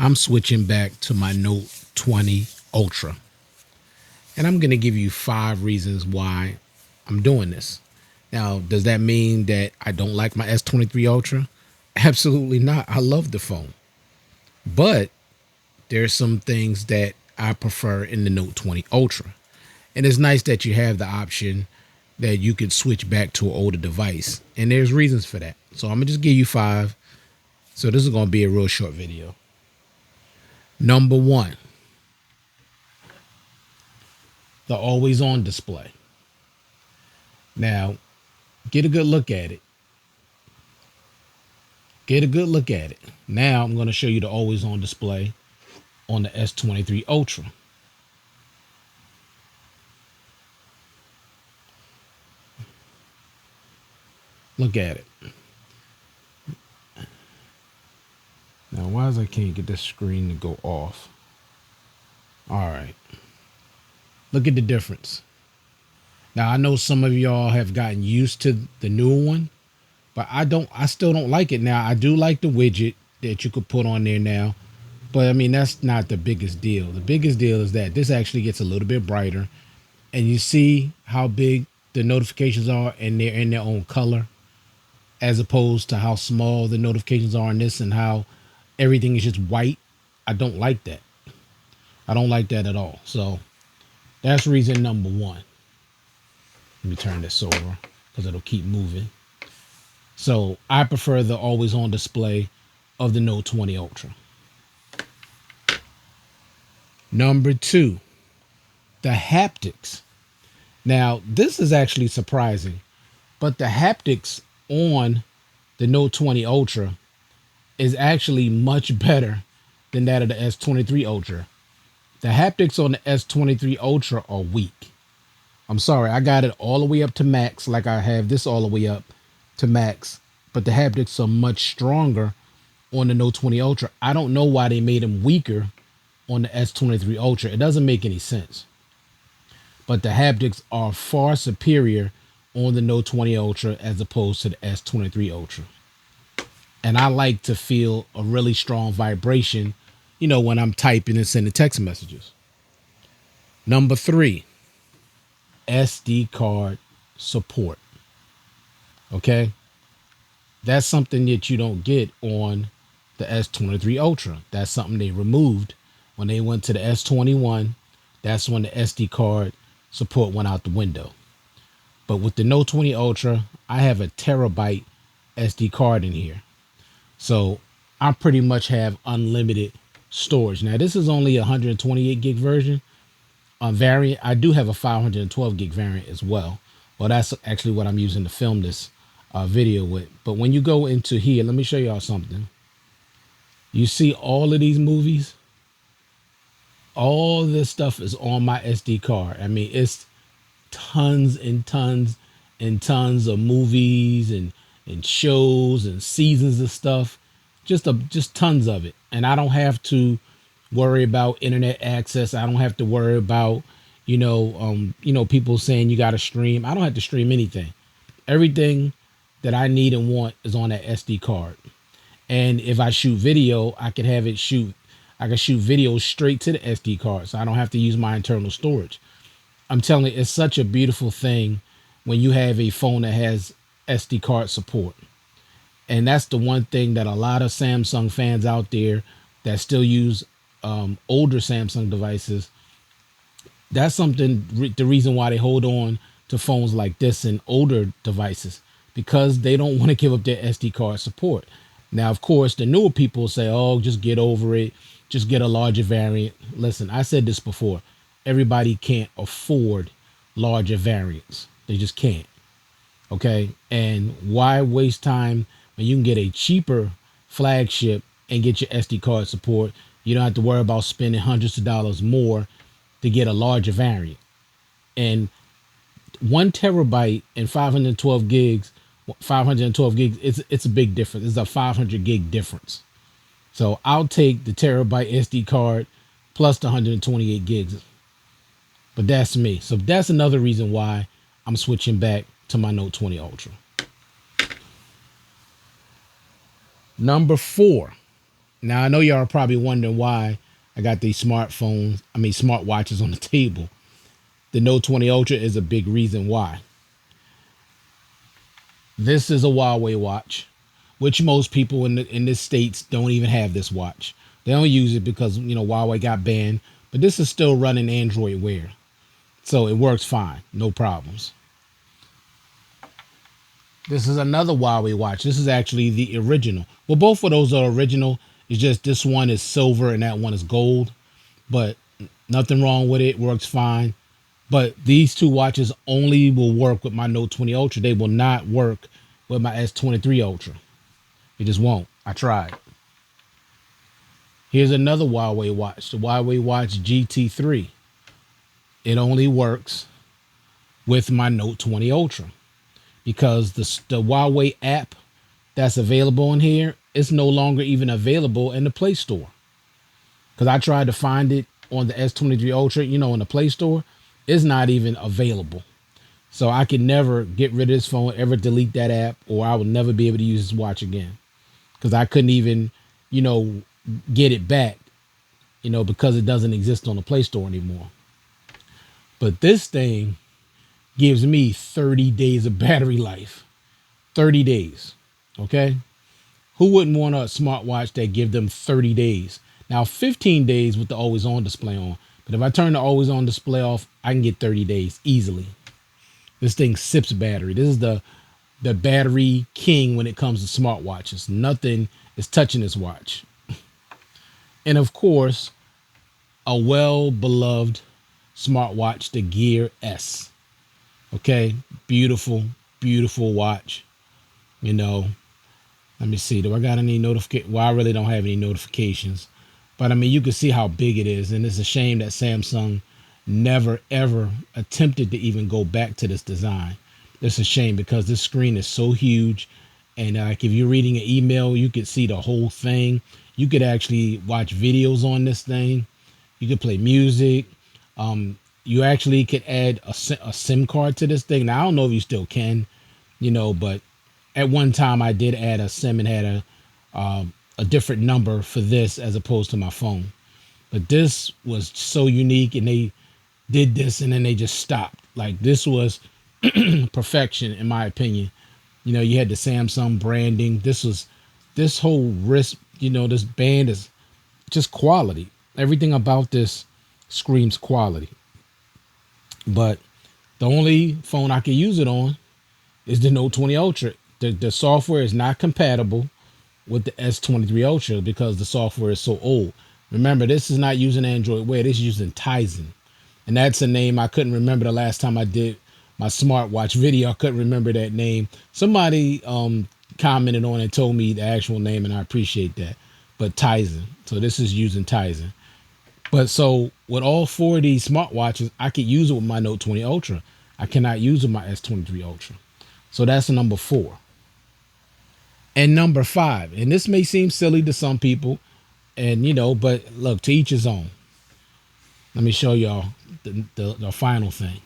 I'm switching back to my Note 20 Ultra. And I'm going to give you 5 reasons why I'm doing this. Now, does that mean that I don't like my S23 Ultra? Absolutely not. I love the phone. But there's some things that I prefer in the Note 20 Ultra. And it's nice that you have the option that you could switch back to an older device. And there's reasons for that. So I'm going to just give you 5. So this is going to be a real short video. Number 1, the always on display. Now, get a good look at it. Get a good look at it. Now I'm going to show you the always on display on the S23 Ultra. Look at it. Now, why is I can't get this screen to go off? All right. Look at the difference. Now, I know some of y'all have gotten used to the newer one, but I still don't like it now. I do like the widget that you could put on there now, but I mean, that's not the biggest deal. The biggest deal is that this actually gets a little bit brighter, and you see how big the notifications are, and they're in their own color, as opposed to how small the notifications are in this and how everything is just white. I don't like that. I don't like that at all. So that's reason number 1. Let me turn this over because it'll keep moving. So I prefer the always on display of the Note 20 Ultra. Number 2, the haptics. Now, this is actually surprising, but the haptics on the Note 20 Ultra is actually much better than that of the S23 Ultra. The haptics on the S23 Ultra are weak. I'm sorry, I got it all the way up to max, like I have this all the way up to max, but the haptics are much stronger on the Note 20 Ultra. I don't know why they made them weaker on the S23 Ultra. It doesn't make any sense. But the haptics are far superior on the Note 20 Ultra as opposed to the S23 Ultra. And I like to feel a really strong vibration, when I'm typing and sending text messages. Number 3, SD card support. Okay? That's something that you don't get on the S23 Ultra. That's something they removed when they went to the S21. That's when the SD card support went out the window. But with the Note 20 Ultra, I have a terabyte SD card in here. So I pretty much have unlimited storage. Now, this is only a 128 gig version. Variant. I do have a 512 gig variant as well. Well, that's actually what I'm using to film this video with. But when you go into here, let me show y'all something. You see all of these movies? All this stuff is on my SD card. I mean, it's tons and tons and tons of movies and shows and seasons of stuff. Just tons of it. And I don't have to worry about internet access. I don't have to worry about, people saying you got to stream. I don't have to stream anything. Everything that I need and want is on that SD card. And if I shoot video, I can have it shoot. I can shoot video straight to the SD card, so I don't have to use my internal storage. I'm telling you, it's such a beautiful thing when you have a phone that has SD card support. And that's the one thing that a lot of Samsung fans out there that still use older Samsung devices, that's something, the reason why they hold on to phones like this and older devices, because they don't want to give up their SD card support. Now, of course, the newer people say, oh, just get over it. Just get a larger variant. Listen, I said this before. Everybody can't afford larger variants. They just can't. Okay. And why waste time when you can get a cheaper flagship and get your SD card support? You don't have to worry about spending hundreds of dollars more to get a larger variant. And 1 terabyte and 512 gigs, it's a big difference. It's a 500 gig difference. So I'll take the terabyte SD card plus the 128 gigs. But that's me. So that's another reason why I'm switching back to my Note 20 Ultra. Number 4, Now I know y'all are probably wondering why I got these smartphones, smartwatches on the table. The Note 20 Ultra is a big reason why. This is a Huawei watch, which most people in the states don't even have this watch. They don't use it because Huawei got banned, but this is still running Android Wear, so it works fine, no problems. This is another Huawei watch. This is actually the original. Well, both of those are original. It's just this one is silver and that one is gold, but nothing wrong with it. Works fine. But these two watches only will work with my Note 20 Ultra. They will not work with my S23 Ultra. It just won't. I tried. Here's another Huawei watch, the Huawei Watch GT3. It only works with my Note 20 Ultra because the Huawei app that's available in here is no longer even available in the Play Store. Because I tried to find it on the S23 Ultra, in the Play Store. It's not even available. So I could never get rid of this phone, ever delete that app, or I would never be able to use this watch again. Because I couldn't even, get it back, because it doesn't exist on the Play Store anymore. But this thing gives me 30 days of battery life. 30 days. Okay? Who wouldn't want a smartwatch that give them 30 days? Now, 15 days with the always on display on. But if I turn the always on display off, I can get 30 days easily. This thing sips battery. This is the battery king when it comes to smartwatches. Nothing is touching this watch. And of course, a well-beloved smartwatch, the Gear S. Okay, beautiful, beautiful watch. Let me see. Do I got any notification? Well, I really don't have any notifications. But you can see how big it is. And it's a shame that Samsung never, ever attempted to even go back to this design. It's a shame because this screen is so huge. And like if you're reading an email, you could see the whole thing. You could actually watch videos on this thing. You could play music. You actually could add a SIM card to this thing. Now, I don't know if you still can, but at one time I did add a SIM and had a different number for this as opposed to my phone. But this was so unique, and they did this and then they just stopped. Like, this was perfection in my opinion. You had the Samsung branding. This whole wrist, this band is just quality. Everything about this screams quality. But the only phone I can use it on is the Note 20 Ultra. The software is not compatible with the S23 Ultra because the software is so old. Remember, this is not using Android Wear. This is using Tizen. And that's a name I couldn't remember the last time I did my smartwatch video. I couldn't remember that name. Somebody commented on it and told me the actual name, and I appreciate that. But Tizen. So this is using Tizen. But so with all four of these smartwatches, I could use it with my Note 20 Ultra. I cannot use it with my S23 Ultra. So that's number 4. And number 5, and this may seem silly to some people, and but look, to each his own. Let me show y'all the final thing.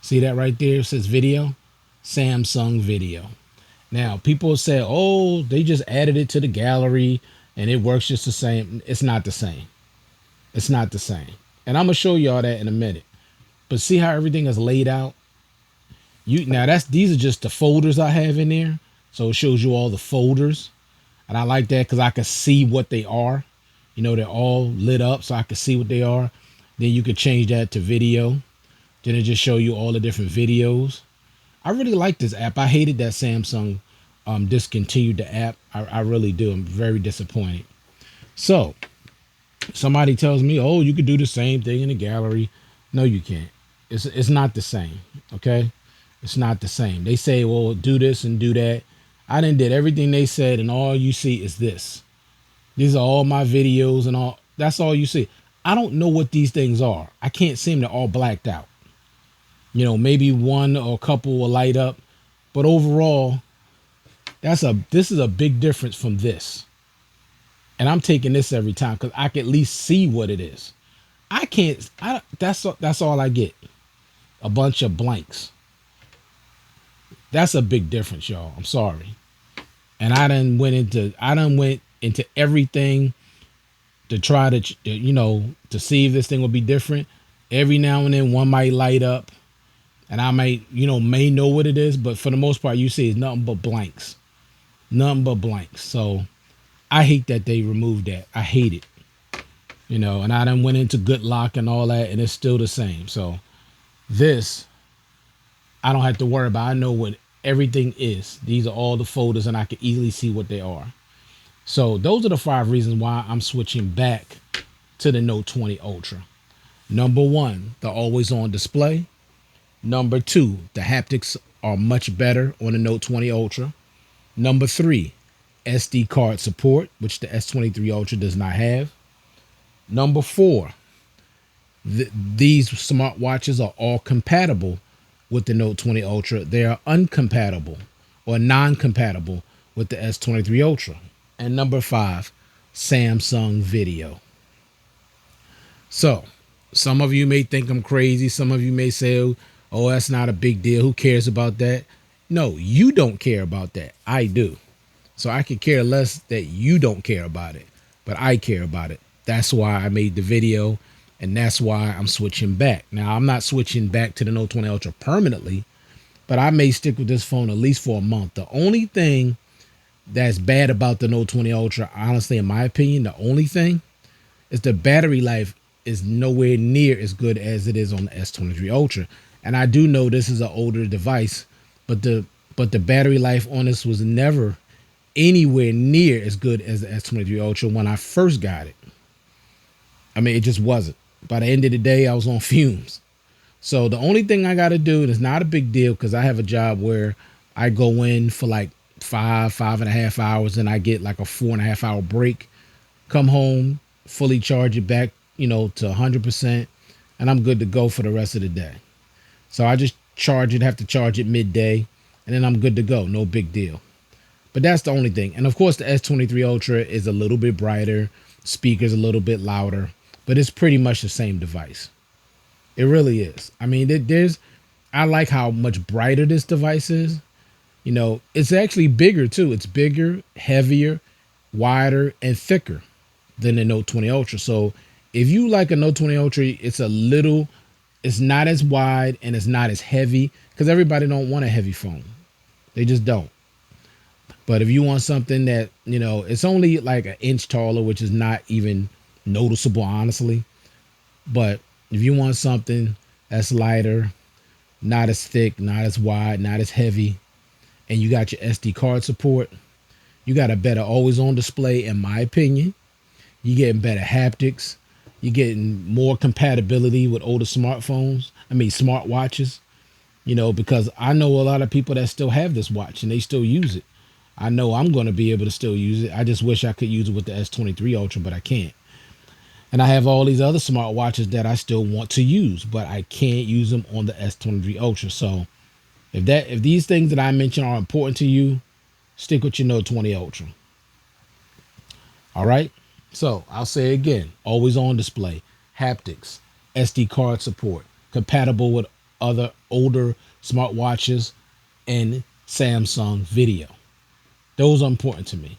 See that right there? It says video, Samsung Video. Now, people say, oh, they just added it to the gallery and it works just the same. It's not the same. It's not the same. And I'm going to show y'all that in a minute. But see how everything is laid out? These are just the folders I have in there. So it shows you all the folders. And I like that because I can see what they are. They're all lit up so I can see what they are. Then you can change that to video. Then it just show you all the different videos. I really like this app. I hated that Samsung discontinued the app. I really do. I'm very disappointed. So somebody tells me, oh, you could do the same thing in the gallery. No, you can't. It's not the same. Okay. It's not the same. They say, well, do this and do that. I done did everything they said, and all you see is this. These are all my videos and all. That's all you see. I don't know what these things are. I can't see them. They're all blacked out. Maybe one or a couple will light up, but overall, this is a big difference from this. And I'm taking this every time because I can at least see what it is. That's all I get. A bunch of blanks. That's a big difference, y'all. I'm sorry. And I done went into everything to try to see if this thing will be different. Every now and then one might light up, and I might, may know what it is, but for the most part, you see it's nothing but blanks. Nothing but blanks. So I hate that they removed that. I hate it. And I done went into good lock and all that, and it's still the same. So this I don't have to worry about. I know what everything is. These are all the folders, and I can easily see what they are. So those are the 5 reasons why I'm switching back to the Note 20 Ultra. Number 1, the always on display. Number 2, the haptics are much better on the Note 20 Ultra. Number 3, SD card support, which the S23 Ultra does not have. Number 4, these smartwatches are all compatible with the Note 20 Ultra. They are uncompatible or non-compatible with the S23 Ultra. And number 5, Samsung Video. So, some of you may think I'm crazy. Some of you may say, oh, that's not a big deal. Who cares about that? No, you don't care about that. I do. So I could care less that you don't care about it, but I care about it. That's why I made the video, and that's why I'm switching back. Now, I'm not switching back to the Note 20 Ultra permanently, but I may stick with this phone at least for a month. The only thing that's bad about the Note 20 Ultra, honestly, in my opinion, the only thing is the battery life is nowhere near as good as it is on the S23 Ultra. And I do know this is an older device, but the battery life on this was never anywhere near as good as the S23 Ultra when I first got it. I mean, it just wasn't. By the end of the day, I was on fumes. So the only thing I got to do, and it's not a big deal because I have a job where I go in for like 5.5 hours, and I get like a 4.5 hour break, come home, fully charge it back, to 100%, and I'm good to go for the rest of the day. So I just have to charge it midday, and then I'm good to go. No big deal. But that's the only thing. And of course, the S23 Ultra is a little bit brighter, speakers a little bit louder, but it's pretty much the same device. It really is. I mean, I like how much brighter this device is. It's actually bigger too. It's bigger, heavier, wider, and thicker than the Note 20 Ultra. So if you like a Note 20 Ultra, it's not as wide and it's not as heavy because everybody don't want a heavy phone. They just don't. But if you want something that, it's only like an inch taller, which is not even noticeable, honestly. But if you want something that's lighter, not as thick, not as wide, not as heavy, and you got your SD card support, you got a better always on display, in my opinion. You're getting better haptics. You're getting more compatibility with older smartwatches, because I know a lot of people that still have this watch and they still use it. I know I'm going to be able to still use it. I just wish I could use it with the S23 Ultra, but I can't. And I have all these other smartwatches that I still want to use, but I can't use them on the S23 Ultra. So if these things that I mentioned are important to you, stick with your Note 20 Ultra. All right. So I'll say again, always on display, haptics, SD card support, compatible with other older smartwatches, and Samsung Video. Those are important to me.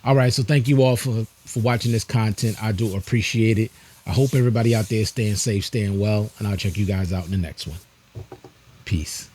All right. So thank you all for watching this content. I do appreciate it. I hope everybody out there is staying safe, staying well, and I'll check you guys out in the next one. Peace.